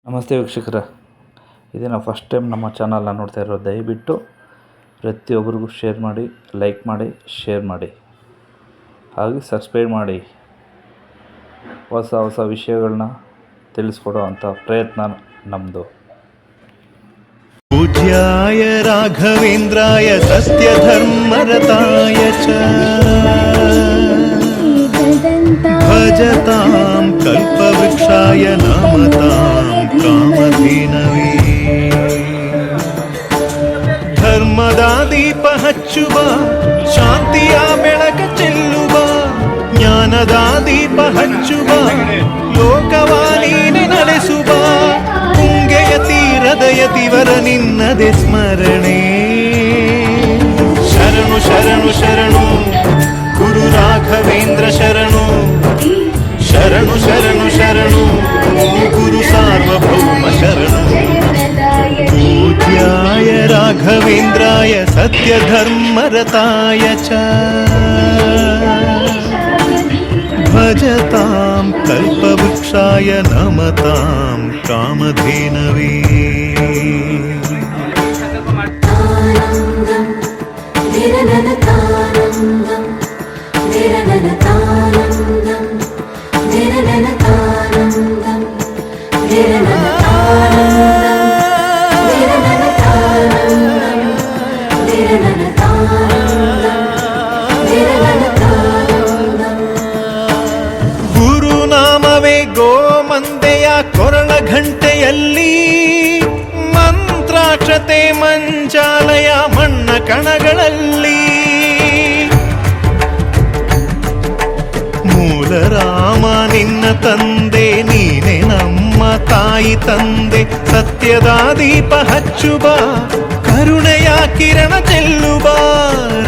ನಮಸ್ತೆ ವೀಕ್ಷಕರೇ, ಇದೇ ನಾವು ಫಸ್ಟ್ ಟೈಮ್ ನಮ್ಮ ಚಾನಲ್ನ ನೋಡ್ತಾ ಇರೋದು. ದಯವಿಟ್ಟು ಪ್ರತಿಯೊಬ್ಬರಿಗೂ ಶೇರ್ ಮಾಡಿ, ಲೈಕ್ ಮಾಡಿ, ಶೇರ್ ಮಾಡಿ, ಹಾಗೆ ಸಬ್ಸ್ಕ್ರೈಬ್ ಮಾಡಿ. ಹೊಸ ಹೊಸ ವಿಷಯಗಳನ್ನ ತಿಳಿಸ್ಕೊಡೋ ಅಂಥ ಪ್ರಯತ್ನ ನಮ್ಮದು. ಪೂಜ್ಯಾಯ ರಾಘವೇಂದ್ರಾಯ ಸತ್ಯಧರ್ಮರತಾಯ ಚ ಭಜತಾಂ ಕಲ್ಪವೃಕ್ಷಾಯ ನಮತಾಂ ಕಾಮಧೇನವೇ. ಧರ್ಮದ ದೀಪ ಹಚ್ಚುವ, ಶಾಂತಿಯ ಬೆಳಕ ಚೆಲ್ಲುವ, ಜ್ಞಾನದ ದೀಪ ಹಚ್ಚುವ, ಲೋಕವಾನೀನೆ ನಡೆಸುವ, ತುಂಗೆಯ ತೀರದ ಯತಿವರ ನಿನ್ನದೆ ಸ್ಮರಣೆ. ಶರಣು ಶರಣು ಶರಣು ಗುರು ರಾಘವೇಂದ್ರ ಶರಣು, ಶರಣು ಶರಣು ಶರಣು ಗುರು ಸಾರ್ವಭೌಮ ಶರಣು. ಪೂಜ್ಯಾಯ ರಾಘವೇಂದ್ರಾಯ ಸತ್ಯಧರ್ಮರತಾಯ ಚ ಭಜತಾಂ ಕಲ್ಪವೃಕ್ಷಾಯ ನಮತಾಂ ಕಾಮಧೇನವೇ. ಗುರುನಾಮವೇ ಗೋಮಂದೆಯ ಕೊರಳ ಘಂಟೆಯಲ್ಲಿ, ಮಂತ್ರಾಕ್ಷತೆ ಮಂಚಾಲಯ ಮಣ್ಣ ಕಣಗಳಲ್ಲಿ, ಮೂಲ ರಾಮ ನಿನ್ನ ತಂದೆ, ನೀನೆ ನಮ್ಮ ತಾಯಿ ತಂದೆ. ಸತ್ಯದ ದೀಪ ಹಚ್ಚುವ, ಕರುಣೆಯ ಕಿರಣ ಚೆಲ್ಲುವ,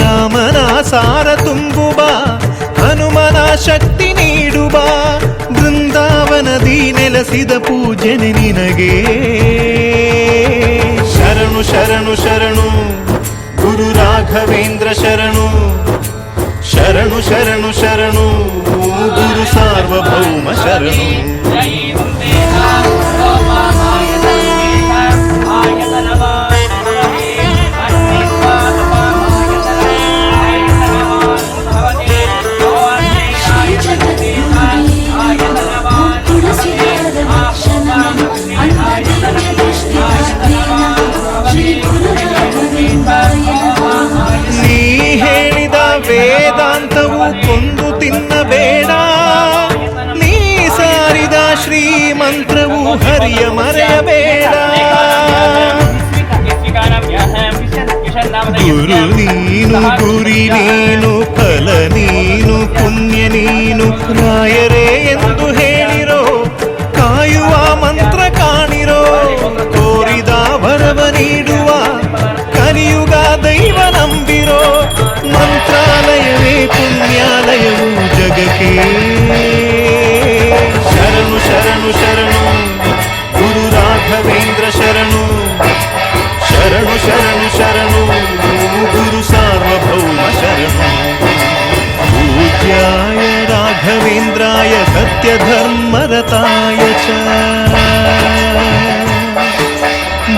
ರಾಮನ ಸಾರ ತುಂಬುವ, ಹನುಮನ ಶಕ್ತಿ ನೀಡುವ, ಬೃಂದಾವನದಿ ನೆಲೆಸಿದ ಪೂಜನೆ ನಿನಗೆ. ಶರಣು ಶರಣು ಶರಣು ಗುರು ರಾಘವೇಂದ್ರ ಶರಣು, ಶರಣು ಶರಣು ಶರಣು ಗುರು ಸಾರ್ವಭೌಮ ಶರಣು. ನೀ ಹೇಳಿದ ವೇದಾಂತವು ಕೊಂದು ತಿನ್ನಬೇಡ, ನೀ ಸಾರಿದ ಶ್ರೀಮಂತ್ರವು ಹರಿಯ ಮರೆಯಬೇಡ. ಗುರು ನೀನು, ಗುರಿ ನೀನು, ಫಲ ನೀನು, ಪುಣ್ಯ ನೀನು, ರಾಯರೇ ಎಂದು ಹೇಳಿರೋ, ಕಾಯುವ ಮಂತ್ರ ಕಾಣಿರೋ, ತೋರಿದ ವರವ ನೀಡುವ, ಕಲಿಯುಗ ದೈವ ನಂಬಿರೋ, ಮಂತ್ರಾಲಯವೇ ಪುಣ್ಯಾಲಯವು ಜಗಕ್ಕೆ. ಶರಣು ಶರಣು ಶರಣು ಗುರು ರಾಘವೇಂದ್ರ ಶರಣು, ಶರಣು ಶರಣು ಶರಣು ಗುರು ಸಾರ್ವಭೌಮ ಶರಣು. ಪೂಜ್ಯಾಯ ರಾಘವೇಂದ್ರಾಯ ಸತ್ಯಧರ್ಮರತಾಯ ಚ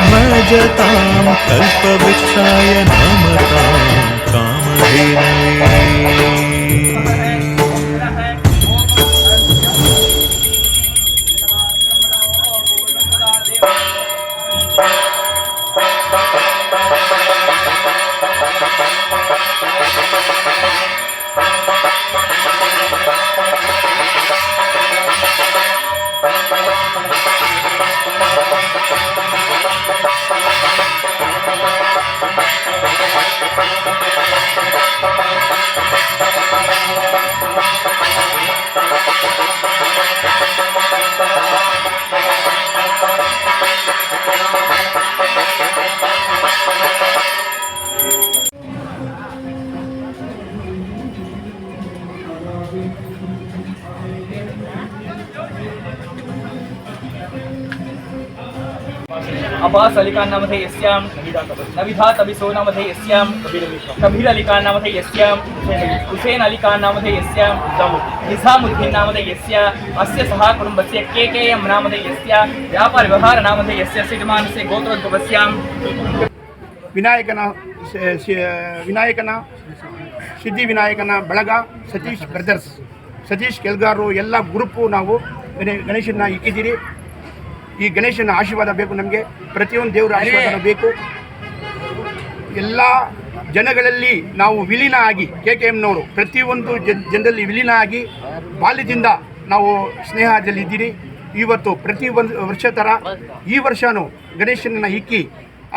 ಭಜತಾಂ ಕಲ್ಪವೃಕ್ಷಾಯ ನಮತಾಂ ಕಾಮಧೇನವೇ. अब्बास अली खान नाम थे यस्याम नविधा तबिसो नाम थे यस्याम कबीर अली खान नाम थे यस्याम हुसैन अली खान नाम थे यस्याम निजामुद्दीन नाम थे यस्य अस्य सह कुटुंबस्य केकेएम नाम थे यस्य व्यापार व्यवहार नाम थे यस्य सिद्धमानस्य गोत्रोद्भवस्याम ವಿನಾಯಕನ ಸಿದ್ಧಿ ವಿನಾಯಕನ ಬಳಗ ಸತೀಶ್ ಬ್ರದರ್ಸ್ ಸತೀಶ್ ಕೆಲ್ಗಾರರು ಎಲ್ಲ ಗ್ರೂಪು ನಾವು ಗಣೇಶನ ಇಕ್ಕಿದ್ದೀರಿ. ಈ ಗಣೇಶನ ಆಶೀರ್ವಾದ ಬೇಕು ನಮಗೆ, ಪ್ರತಿಯೊಂದು ದೇವರ ಆಶೀರ್ವಾದ ಬೇಕು. ಎಲ್ಲ ಜನಗಳಲ್ಲಿ ನಾವು ವಿಲೀನ ಆಗಿ KKMನವರು ಪ್ರತಿಯೊಂದು ಜನರಲ್ಲಿ ವಿಲೀನ ಆಗಿ ಬಾಲ್ಯದಿಂದ ನಾವು ಸ್ನೇಹದಲ್ಲಿದ್ದೀರಿ. ಇವತ್ತು ಪ್ರತಿ ಒಂದು ವರ್ಷ ಥರ ಈ ವರ್ಷವೂ ಗಣೇಶನನ್ನು ಇಕ್ಕಿ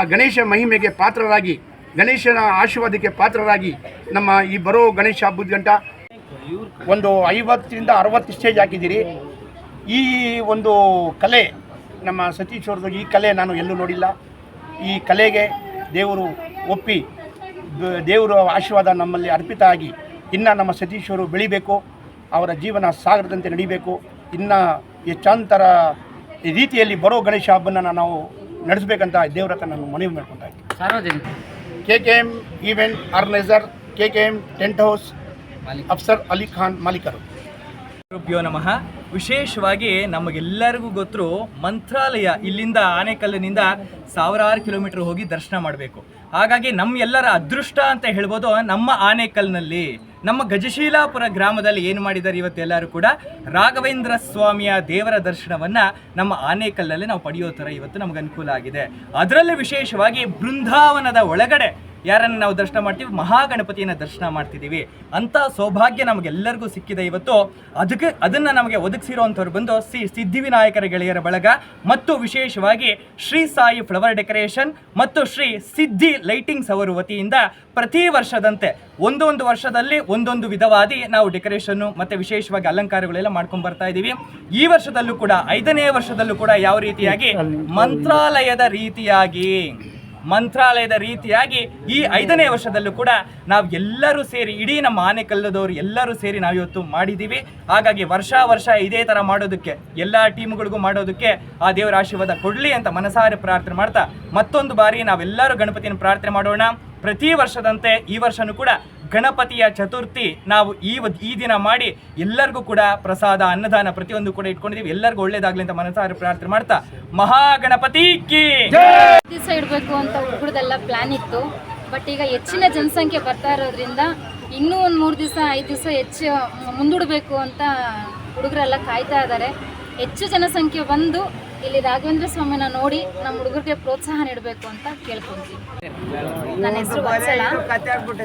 ಆ ಗಣೇಶ ಮಹಿಮೆಗೆ ಪಾತ್ರರಾಗಿ, ಗಣೇಶನ ಆಶೀರ್ವಾದಕ್ಕೆ ಪಾತ್ರರಾಗಿ ನಮ್ಮ ಈ ಬರೋ ಗಣೇಶ ಹಬ್ಬದ ಗಂಟ ಒಂದು 50ರಿಂದ 60 ಸ್ಟೇಜ್ ಹಾಕಿದ್ದೀರಿ. ಈ ಒಂದು ಕಲೆ ನಮ್ಮ ಸತೀಶ್ ಅವ್ರದ್ದು, ಈ ಕಲೆ ನಾನು ಎಲ್ಲೂ ನೋಡಿಲ್ಲ. ಈ ಕಲೆಗೆ ದೇವರು ಒಪ್ಪಿ ದೇವರ ಆಶೀರ್ವಾದ ನಮ್ಮಲ್ಲಿ ಅರ್ಪಿತ ಆಗಿ ಇನ್ನು ನಮ್ಮ ಸತೀಶ್ ಅವರು ಬೆಳಿಬೇಕು, ಅವರ ಜೀವನ ಸಾಗರದಂತೆ ನಡಿಬೇಕು, ಇನ್ನು ಹೆಚ್ಚಾಂತರ ರೀತಿಯಲ್ಲಿ ಬರೋ ಗಣೇಶ ಹಬ್ಬನ ನಾವು ನಡೆಸಬೇಕಂತ ದೇವ್ರ ಹತ್ರ ನಾನು ಮನವಿ ಮಾಡ್ಕೊತಾ ಇದ್ದೀನಿ. KKM event organiser, KKM tent house, Afsar Ali Khan ಮಾಲೀಕರು. ಗುರುಭ್ಯೋ ನಮಃ. ವಿಶೇಷವಾಗಿ ನಮಗೆಲ್ಲರಿಗೂ ಗೊತ್ತು, ಮಂತ್ರಾಲಯ ಇಲ್ಲಿಂದ ಆನೇಕಲ್ಲಿನಿಂದ ಸಾವಿರಾರು ಕಿಲೋಮೀಟರ್ ಹೋಗಿ ದರ್ಶನ ಮಾಡಬೇಕು. ಹಾಗಾಗಿ ನಮ್ಮ ಎಲ್ಲರ ಅದೃಷ್ಟ ಅಂತ ಹೇಳ್ಬೋದು. ನಮ್ಮ ಆನೇಕಲ್ನಲ್ಲಿ, ನಮ್ಮ ಗಜಶೀಲಾಪುರ ಗ್ರಾಮದಲ್ಲಿ ಏನು ಮಾಡಿದ್ದಾರೆ ಇವತ್ತೆಲ್ಲರೂ ಕೂಡ, ರಾಘವೇಂದ್ರ ಸ್ವಾಮಿಯ ದೇವರ ದರ್ಶನವನ್ನು ನಮ್ಮ ಆನೇಕಲ್ನಲ್ಲಿ ನಾವು ಪಡೆಯೋ ಥರ ಇವತ್ತು ನಮಗೆ ಅನುಕೂಲ ಆಗಿದೆ. ಅದರಲ್ಲೂ ವಿಶೇಷವಾಗಿ ಬೃಂದಾವನದ ಒಳಗಡೆ ಯಾರನ್ನು ನಾವು ದರ್ಶನ ಮಾಡ್ತೀವಿ, ಮಹಾಗಣಪತಿಯನ್ನು ದರ್ಶನ ಮಾಡ್ತಿದ್ದೀವಿ. ಅಂಥ ಸೌಭಾಗ್ಯ ನಮಗೆಲ್ಲರಿಗೂ ಸಿಕ್ಕಿದೆ ಇವತ್ತು. ಅದನ್ನು ನಮಗೆ ಒದಗಿಸಿರೋವಂಥವ್ರು ಬಂದು ಸಿದ್ಧಿವಿನಾಯಕರ ಗೆಳೆಯರ ಬಳಗ ಮತ್ತು ವಿಶೇಷವಾಗಿ ಶ್ರೀ ಸಾಯಿ ಫ್ಲವರ್ ಡೆಕೋರೇಷನ್ ಮತ್ತು ಶ್ರೀ ಸಿದ್ಧಿ ಲೈಟಿಂಗ್ಸ್ ಅವರ ವತಿಯಿಂದ ಪ್ರತಿ ವರ್ಷದಂತೆ ಒಂದೊಂದು ವರ್ಷದಲ್ಲಿ ಒಂದೊಂದು ವಿಧವಾದಿ ನಾವು ಡೆಕೋರೇಷನ್ನು ಮತ್ತು ವಿಶೇಷವಾಗಿ ಅಲಂಕಾರಗಳೆಲ್ಲ ಮಾಡ್ಕೊಂಡು ಬರ್ತಾ ಇದ್ದೀವಿ. ಈ ವರ್ಷದಲ್ಲೂ ಕೂಡ 5ನೇ ವರ್ಷದಲ್ಲೂ ಕೂಡ ಯಾವ ರೀತಿಯಾಗಿ ಮಂತ್ರಾಲಯದ ರೀತಿಯಾಗಿ ಈ 5ನೇ ವರ್ಷದಲ್ಲೂ ಕೂಡ ನಾವು ಎಲ್ಲರೂ ಸೇರಿ, ಇಡೀ ನಮ್ಮ ಆನೆಕಲ್ಲದವರು ಎಲ್ಲರೂ ಸೇರಿ ನಾವು ಇವತ್ತು ಮಾಡಿದ್ದೀವಿ. ಹಾಗಾಗಿ ವರ್ಷ ಇದೇ ಥರ ಮಾಡೋದಕ್ಕೆ, ಎಲ್ಲ ಟೀಮ್ಗಳಿಗೂ ಮಾಡೋದಕ್ಕೆ ಆ ದೇವರ ಆಶೀರ್ವಾದ ಕೊಡಲಿ ಅಂತ ಮನಸಾರೆ ಪ್ರಾರ್ಥನೆ ಮಾಡ್ತಾ ಮತ್ತೊಂದು ಬಾರಿ ನಾವೆಲ್ಲರೂ ಗಣಪತಿಯನ್ನು ಪ್ರಾರ್ಥನೆ ಮಾಡೋಣ. ಪ್ರತಿ ವರ್ಷದಂತೆ ಈ ವರ್ಷನೂ ಕೂಡ ಗಣಪತಿಯ ಚತುರ್ಥಿ ನಾವು ಈ ದಿನ ಮಾಡಿ ಎಲ್ಲರಿಗೂ ಕೂಡ ಪ್ರಸಾದ, ಅನ್ನದಾನ ಪ್ರತಿಯೊಂದು ಕೂಡ ಇಟ್ಕೊಂಡಿದ್ದೀವಿ. ಎಲ್ಲರಿಗೂ ಒಳ್ಳೇದಾಗಲಿ ಅಂತ ಮನಸಾರೆ ಪ್ರಾರ್ಥನೆ ಮಾಡ್ತಾ ಮಹಾಗಣಪತಿ ಕಿ ದಿವಸ ಇಡಬೇಕು ಅಂತ ಹುಡುಗರದೆಲ್ಲ ಪ್ಲಾನ್ ಇತ್ತು. ಬಟ್ ಈಗ ಹೆಚ್ಚಿನ ಜನಸಂಖ್ಯೆ ಬರ್ತಾ ಇರೋದ್ರಿಂದ ಇನ್ನೂ ಒಂದು 3 ದಿವಸ 5 ದಿವಸ ಹೆಚ್ಚು ಮುಂದೂಡಬೇಕು ಅಂತ ಹುಡುಗರೆಲ್ಲ ಕಾಯ್ತಾ ಇದ್ದಾರೆ. ಹೆಚ್ಚು ಜನಸಂಖ್ಯೆ ಬಂದು ಇಲ್ಲಿ ರಾಘವೇಂದ್ರ ಸ್ವಾಮಿನ ನೋಡಿ ನಮ್ಮ ಹುಡುಗರಿಗೆ ಪ್ರೋತ್ಸಾಹ ನೀಡಬೇಕು ಅಂತ ಕೇಳ್ಕೊಂತೀವಿ. ನನ್ನ ಹೆಸರು ವತ್ಸಲ,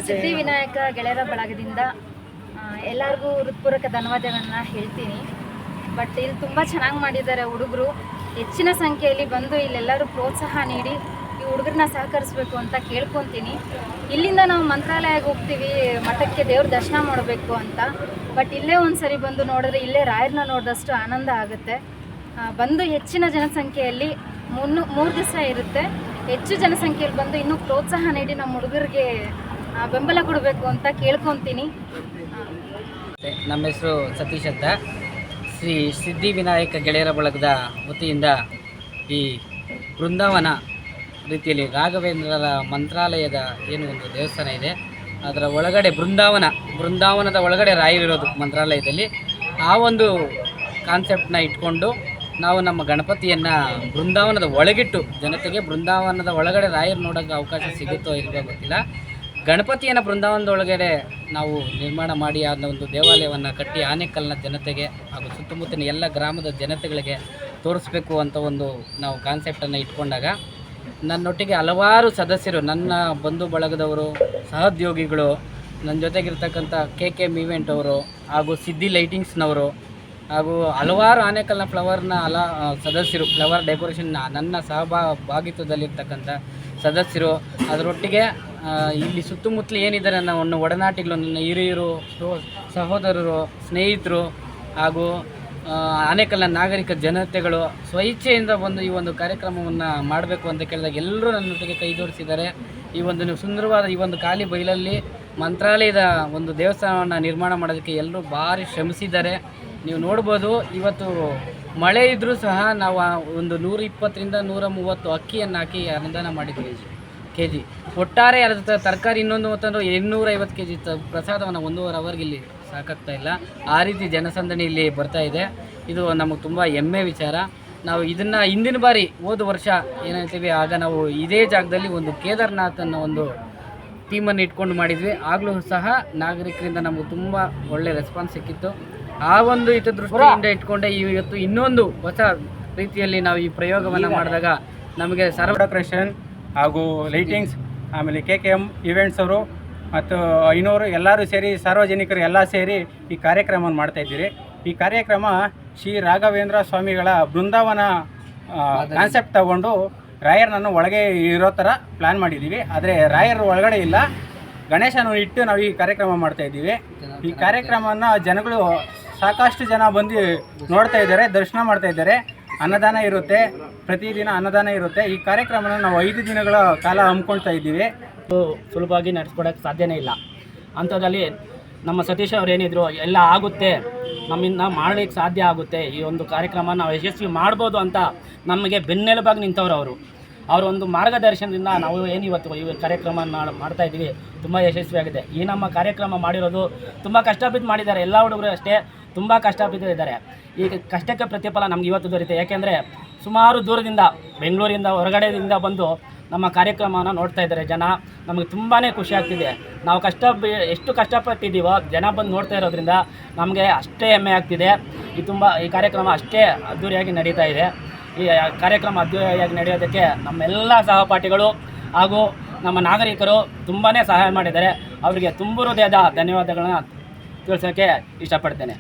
ಸಿದ್ಧಿವಿನಾಯಕ ಗೆಳೆಯರ ಬಳಗದಿಂದ ಎಲ್ಲರಿಗೂ ಹೃತ್ಪೂರ್ವಕ ಧನ್ಯವಾದಗಳನ್ನ ಹೇಳ್ತೀನಿ. ಬಟ್ ಇಲ್ಲಿ ತುಂಬ ಚೆನ್ನಾಗಿ ಮಾಡಿದ್ದಾರೆ ಹುಡುಗರು. ಹೆಚ್ಚಿನ ಸಂಖ್ಯೆಯಲ್ಲಿ ಬಂದು ಇಲ್ಲೆಲ್ಲರೂ ಪ್ರೋತ್ಸಾಹ ನೀಡಿ ಈ ಹುಡುಗರನ್ನ ಸಹಕರಿಸಬೇಕು ಅಂತ ಕೇಳ್ಕೊತೀನಿ. ಇಲ್ಲಿಂದ ನಾವು ಮಂತ್ರಾಲಯಕ್ಕೆ ಹೋಗ್ತೀವಿ, ಮಠಕ್ಕೆ ದೇವ್ರ ದರ್ಶನ ಮಾಡಬೇಕು ಅಂತ. ಬಟ್ ಇಲ್ಲೇ ಒಂದು ಸರಿ ಬಂದು ನೋಡಿದ್ರೆ ಇಲ್ಲೇ ರಾಯರನ್ನ ನೋಡಿದಷ್ಟು ಆನಂದ ಆಗುತ್ತೆ. ಬಂದು ಹೆಚ್ಚಿನ ಜನಸಂಖ್ಯೆಯಲ್ಲಿ 3 ದಿವಸ ಇರುತ್ತೆ. ಹೆಚ್ಚು ಜನಸಂಖ್ಯೆಯಲ್ಲಿ ಬಂದು ಇನ್ನೂ ಪ್ರೋತ್ಸಾಹ ನೀಡಿ ನಮ್ಮ ಹುಡುಗರಿಗೆ ಬೆಂಬಲ ಕೊಡಬೇಕು ಅಂತ ಕೇಳ್ಕೊತೀನಿ. ನಮ್ಮ ಹೆಸರು ಸತೀಶ್ ಅಂತ. ಶ್ರೀ ಸಿದ್ಧಿವಿನಾಯಕ ಗೆಳೆಯರ ಬಳಗದ ವತಿಯಿಂದ ಈ ಬೃಂದಾವನ ರೀತಿಯಲ್ಲಿ ರಾಘವೇಂದ್ರರ ಮಂತ್ರಾಲಯದ ಏನು ಒಂದು ದೇವಸ್ಥಾನ ಇದೆ, ಅದರ ಒಳಗಡೆ ಬೃಂದಾವನದ ಒಳಗಡೆ ರಾಯರಿರೋದು ಮಂತ್ರಾಲಯದಲ್ಲಿ. ಆ ಒಂದು ಕಾನ್ಸೆಪ್ಟನ್ನ ಇಟ್ಕೊಂಡು ನಾವು ನಮ್ಮ ಗಣಪತಿಯನ್ನು ಬೃಂದಾವನದ ಒಳಗಿಟ್ಟು ಜನತೆಗೆ ಬೃಂದಾವನದ ಒಳಗಡೆ ರಾಯರು ನೋಡೋಕ್ಕೆ ಅವಕಾಶ ಸಿಗುತ್ತೋ ಇಲ್ವೋ ಗೊತ್ತಿಲ್ಲ, ಗಣಪತಿಯನ್ನು ಬೃಂದಾವನದ ಒಳಗಡೆ ನಾವು ನಿರ್ಮಾಣ ಮಾಡಿ ಆ ಒಂದು ದೇವಾಲಯವನ್ನು ಕಟ್ಟಿ ಆನೇಕಲ್ನ ಜನತೆಗೆ ಹಾಗೂ ಸುತ್ತಮುತ್ತಲಿನ ಎಲ್ಲ ಗ್ರಾಮದ ಜನತೆಗಳಿಗೆ ತೋರಿಸ್ಬೇಕು ಅಂತ ಒಂದು ನಾವು ಕಾನ್ಸೆಪ್ಟನ್ನು ಇಟ್ಕೊಂಡಾಗ ನನ್ನೊಟ್ಟಿಗೆ ಹಲವಾರು ಸದಸ್ಯರು, ನನ್ನ ಬಂಧು ಬಳಗದವರು, ಸಹೋದ್ಯೋಗಿಗಳು, ನನ್ನ ಜೊತೆಗಿರ್ತಕ್ಕಂಥ KKM ಈವೆಂಟ್ ಅವರು ಹಾಗೂ ಸಿದ್ಧಿ ಲೈಟಿಂಗ್ಸ್ನವರು ಹಾಗೂ ಹಲವಾರು ಆನೇಕಲ್ನ ಫ್ಲವರ್ನ ಸದಸ್ಯರು, ಫ್ಲವರ್ ಡೆಕೋರೇಷನ್ ನನ್ನ ಸಹಭಾಗಿತ್ವದಲ್ಲಿರ್ತಕ್ಕಂಥ ಸದಸ್ಯರು, ಅದರೊಟ್ಟಿಗೆ ಇಲ್ಲಿ ಸುತ್ತಮುತ್ತಲು ಏನಿದ್ದಾರೆ ನನ್ನ ಒಡನಾಟಿಗಳು, ನನ್ನ ಹಿರಿಯರು, ಸಹೋದರರು, ಸ್ನೇಹಿತರು ಹಾಗೂ ಆನೇಕಲ್ನ ನಾಗರಿಕ ಜನತೆಗಳು ಸ್ವಇಚ್ಛೆಯಿಂದ ಬಂದು ಈ ಒಂದು ಕಾರ್ಯಕ್ರಮವನ್ನು ಮಾಡಬೇಕು ಅಂತ ಕೇಳಿದಾಗ ಎಲ್ಲರೂ ನನ್ನೊಟ್ಟಿಗೆ ಕೈ ಜೋಡಿಸಿದ್ದಾರೆ. ಈ ಒಂದು ಸುಂದರವಾದ ಈ ಒಂದು ಖಾಲಿ ಬಯಲಲ್ಲಿ ಮಂತ್ರಾಲಯದ ಒಂದು ದೇವಸ್ಥಾನವನ್ನು ನಿರ್ಮಾಣ ಮಾಡೋದಕ್ಕೆ ಎಲ್ಲರೂ ಭಾರಿ ಶ್ರಮಿಸಿದ್ದಾರೆ. ನೀವು ನೋಡ್ಬೋದು, ಇವತ್ತು ಮಳೆ ಇದ್ದರೂ ಸಹ ನಾವು ಒಂದು 120ರಿಂದ 130 ಅಕ್ಕಿಯನ್ನು ಹಾಕಿ ಅನುದಾನ ಮಾಡಿದ್ವಿ ಕೆ ಜಿ. ಒಟ್ಟಾರೆ ಅದರ ತರಕಾರಿ ಇನ್ನೊಂದು ಅಂತಂದ್ರೆ 850 ಕೆ ಜಿ ಪ್ರಸಾದವನ್ನು 1.5 ಅವರ್ಗೆ ಇಲ್ಲಿ ಸಾಕಾಗ್ತಾ ಇಲ್ಲ. ಆ ರೀತಿ ಜನಸಂದಣಿ ಇಲ್ಲಿ ಬರ್ತಾ ಇದೆ. ಇದು ನಮಗೆ ತುಂಬ ಹೆಮ್ಮೆ ವಿಚಾರ. ನಾವು ಇದನ್ನು ಹಿಂದಿನ ಬಾರಿ ಹೋದ ವರ್ಷ ಏನಂತೀವಿ, ಆಗ ನಾವು ಇದೇ ಜಾಗದಲ್ಲಿ ಒಂದು ಕೇದಾರ್ನಾಥ್ ಅನ್ನೋ ಒಂದು ಟೀಮನ್ನು ಇಟ್ಕೊಂಡು ಮಾಡಿದ್ವಿ. ಆಗಲೂ ಸಹ ನಾಗರಿಕರಿಂದ ನಮಗೆ ತುಂಬ ಒಳ್ಳೆ ರೆಸ್ಪಾನ್ಸ್ ಸಿಕ್ಕಿತ್ತು. ಆ ಒಂದು ಹಿತದೃಷ್ಟಿಯಿಂದ ಇಟ್ಕೊಂಡೆ ಇವತ್ತು ಇನ್ನೊಂದು ಹೊಸ ರೀತಿಯಲ್ಲಿ ನಾವು ಈ ಪ್ರಯೋಗವನ್ನು ಮಾಡಿದಾಗ ನಮಗೆ ಡೆಕೋರೇಷನ್ ಹಾಗೂ ಲೈಟಿಂಗ್ಸ್, ಆಮೇಲೆ KKM ಈವೆಂಟ್ಸ್ ಅವರು ಮತ್ತು ಐನೂರು ಎಲ್ಲರೂ ಸೇರಿ ಸಾರ್ವಜನಿಕರು ಎಲ್ಲ ಸೇರಿ ಈ ಕಾರ್ಯಕ್ರಮವನ್ನು ಮಾಡ್ತಾಯಿದ್ದೀರಿ. ಈ ಕಾರ್ಯಕ್ರಮ ಶ್ರೀ ರಾಘವೇಂದ್ರ ಸ್ವಾಮಿಗಳ ಬೃಂದಾವನ ಕಾನ್ಸೆಪ್ಟ್ ತಗೊಂಡು ರಾಯರನ್ನು ಒಳಗೆ ಇರೋ ಥರ ಪ್ಲ್ಯಾನ್ ಮಾಡಿದ್ದೀವಿ. ಆದರೆ ರಾಯರು ಒಳಗಡೆ ಇಲ್ಲ, ಗಣೇಶನ ಇಟ್ಟು ನಾವು ಈ ಕಾರ್ಯಕ್ರಮ ಮಾಡ್ತಾಯಿದ್ದೀವಿ. ಈ ಕಾರ್ಯಕ್ರಮವನ್ನು ಜನಗಳು ಸಾಕಷ್ಟು ಜನ ಬಂದು ನೋಡ್ತಾ ಇದ್ದಾರೆ, ದರ್ಶನ ಮಾಡ್ತಾ ಇದ್ದಾರೆ. ಅನ್ನದಾನ ಇರುತ್ತೆ, ಪ್ರತಿದಿನ ಅನ್ನದಾನ ಇರುತ್ತೆ. ಈ ಕಾರ್ಯಕ್ರಮನ ನಾವು 5 ದಿನಗಳ ಕಾಲ ಹಮ್ಮಿಕೊಳ್ತಾ ಇದ್ದೀವಿ. ಸುಲಭವಾಗಿ ನಡೆಸ್ಕೊಡೋಕ್ಕೆ ಸಾಧ್ಯನೇ ಇಲ್ಲ. ಅಂಥದ್ರಲ್ಲಿ ನಮ್ಮ ಸತೀಶ್ ಅವ್ರು ಏನಿದ್ರು, ಎಲ್ಲ ಆಗುತ್ತೆ, ನಮ್ಮಿಂದ ಮಾಡಲಿಕ್ಕೆ ಸಾಧ್ಯ ಆಗುತ್ತೆ, ಈ ಒಂದು ಕಾರ್ಯಕ್ರಮ ನಾವು ಯಶಸ್ವಿ ಮಾಡ್ಬೋದು ಅಂತ ನಮಗೆ ಬೆನ್ನೆಲುಬಾಗಿ ನಿಂತವರು ಅವರ ಒಂದು ಮಾರ್ಗದರ್ಶನದಿಂದ ನಾವು ಏನಿವತ್ತು ಈ ಕಾರ್ಯಕ್ರಮ ಮಾಡ್ತಾಯಿದ್ದೀವಿ, ತುಂಬ ಯಶಸ್ವಿಯಾಗಿದೆ. ಈ ನಮ್ಮ ಕಾರ್ಯಕ್ರಮ ಮಾಡಿರೋದು ತುಂಬ ಕಷ್ಟಬಿದ್ದು ಮಾಡಿದ್ದಾರೆ. ಎಲ್ಲ ಹುಡುಗರು ಅಷ್ಟೇ ತುಂಬ ಕಷ್ಟಬಿದ್ದಿದ್ದಾರೆ. ಈ ಕಷ್ಟಕ್ಕೆ ಪ್ರತಿಫಲ ನಮ್ಗೆ ಇವತ್ತು ದೊರೀತೆ. ಯಾಕೆಂದರೆ ಸುಮಾರು ದೂರದಿಂದ, ಬೆಂಗಳೂರಿಂದ ಹೊರಗಡೆಯಿಂದ ಬಂದು ನಮ್ಮ ಕಾರ್ಯಕ್ರಮವನ್ನು ನೋಡ್ತಾ ಇದ್ದಾರೆ ಜನ. ನಮಗೆ ತುಂಬಾ ಖುಷಿ ಆಗ್ತಿದೆ. ನಾವು ಎಷ್ಟು ಕಷ್ಟಪಟ್ಟಿದ್ದೀವೋ ಜನ ಬಂದು ನೋಡ್ತಾ ಇರೋದ್ರಿಂದ ನಮಗೆ ಅಷ್ಟೇ ಹೆಮ್ಮೆ ಆಗ್ತಿದೆ. ಈ ಕಾರ್ಯಕ್ರಮ ಅಷ್ಟೇ ಅದ್ಧೂರಿಯಾಗಿ ನಡೀತಾ ಇದೆ. ಈ ಕಾರ್ಯಕ್ರಮ ಅದ್ಧೂರಿಯಾಗಿ ನಡೆಯೋದಕ್ಕೆ ನಮ್ಮೆಲ್ಲ ಸಹಪಾಠಿಗಳು ಹಾಗೂ ನಮ್ಮ ನಾಗರಿಕರು ತುಂಬಾ ಸಹಾಯ ಮಾಡಿದ್ದಾರೆ. ಅವರಿಗೆ ತುಂಬ ಹೃದಯದ ಧನ್ಯವಾದಗಳನ್ನ ತಿಳಿಸೋಕ್ಕೆ ಇಷ್ಟಪಡ್ತೇನೆ.